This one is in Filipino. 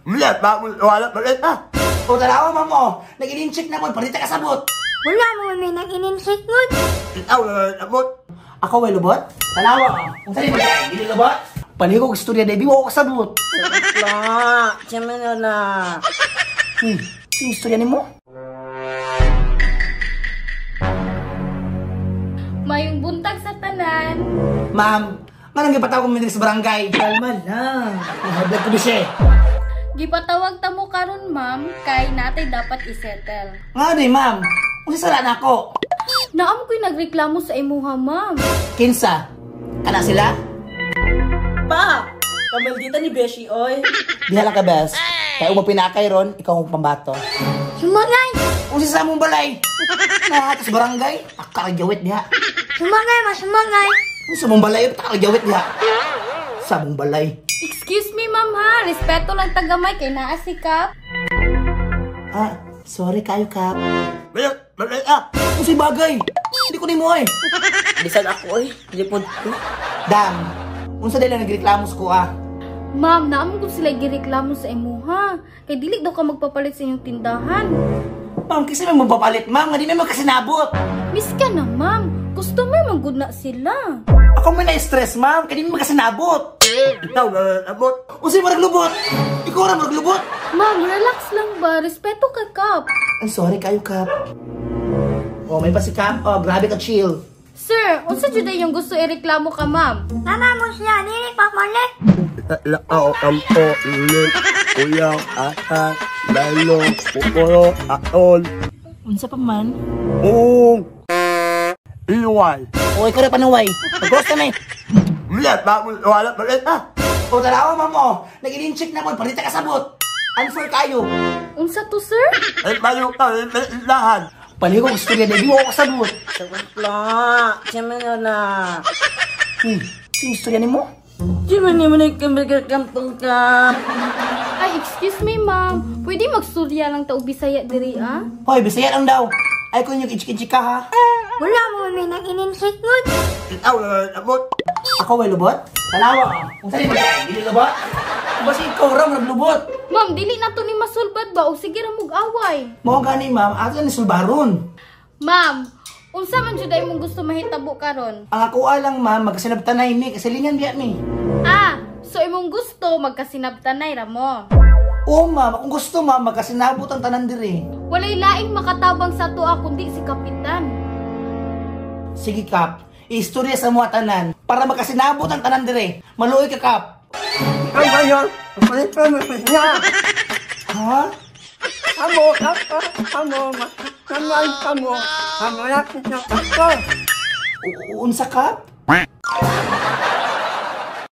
Mula, wala pa rin O tanawa ma'am o, nag-in-check na ko, palita ka sabot. Wala mo may nag-in-check ngon. Ikaw, abot. Ako may lubot? Tanawa o, kung saan mo tayo, hindi lubot? Paligog istorya na, ibiwa ko kasabot. La, siya na. Yung istorya ni mo? Mayong buntag sa tanan. Ma'am, manang gipataw ko minag sa barangay. Kalma lang. Nahadlag ko bisye. Gipatawag ta mo karon ma'am, kay natay dapat isettle. Nga rin, ma'am. Kung sasala na ako. Naam ko'y nagreklamo sa imuha ma'am. Kinsa? Kana sila? Pa, kamil dito ni Beshi, oy. Dihala ka, bes. Kaya mo pinakay ron, ikaw ang pambato. Sumangay! Kung sisa mong balay. Nakatas barangay, takakagyawit niya. Sumangay, masumangay! Kung sa mong balay, takakagyawit niya. Sa mong balay. Excuse me ma'am ha, respeto lang tagamay kay naasikap. Sorry kayo, Kap. Kung si bagay. Hindi ko ni mo eh. Bisan ako, oy. Lipod ko. Dam, kung sa dila nagreklamo ko Ma'am, naam ko sila gireklamo sa imuha. Kay dili daw ka magpapalit sa inyong tindahan. Ma'am, kasi may mapapalit, ma'am. Nga di may magkasinabot. Miss ka na ma'am, customer manggod na sila. Ako may na-stress, ma'am. Kaya di may magkasinabot. Ikaw, abot. Kung sa'yo maraglubot. Ikaw na maraglubot. Ma'am, relax lang ba? Respeto ka, Kap. Ay, sorry kayo, Kap. Oh, may pa si Kap. Oh, grabe ka chill. Sir, unsa jud yung gusto ireklamo ka, ma'am? Mama mo siya, nini pa mali. Lao kampo ulit uyang ata lalo pupuro aon Unsa pa man? iway O, ikaw na panaway. Pag-cross ka na eh. Wala pa rin O, tanawa, ma'am o. Nag-in-check na ko, palita ka sabot. Unfair kayo. Unsa to, sir? ay bayo ka lahan Paligog istorya na, di mo ako kasabot. La, siya na. Yung istorya ni mo? Siya man kamil kampong ka. Ay, excuse me, ma'am. Pwede magsurya lang ta og Bisaya diri, ah? Hoy, bisaya lang daw. Ay, kung yung itchik-itchik ka, ha? Wala mo may nag-in-check ngon. Ikaw, abot. Ako may lubot? Tanawa ka. Kung saan mo tayo, hindi lubot? Basta ikaw ram, naglubot. Ma'am, dili na to ni masulbad ba? O sige ra mag-away. Mo gani, ma'am. Ato ni sulbaron. Ma'am, unsa man jud imong gusto mahitabo karon? Ang ako alang, ma'am, magkasinabtanay ni. Kasilingan biya ni. So imong gusto magkasinabtanay ra mo. Oo, ma'am. Kung gusto, ma'am, magkasinabot ang tanan diri. Walay laing makatabang sa tuwa kundi si Kapitan. Sige, Kap. Istorya sa mga tanan para magkasinabot ang tanan dire. Maluoy ka, Kap. ang bayan palit pa mo siya Ha? amo amo na kita Unsa, Kap?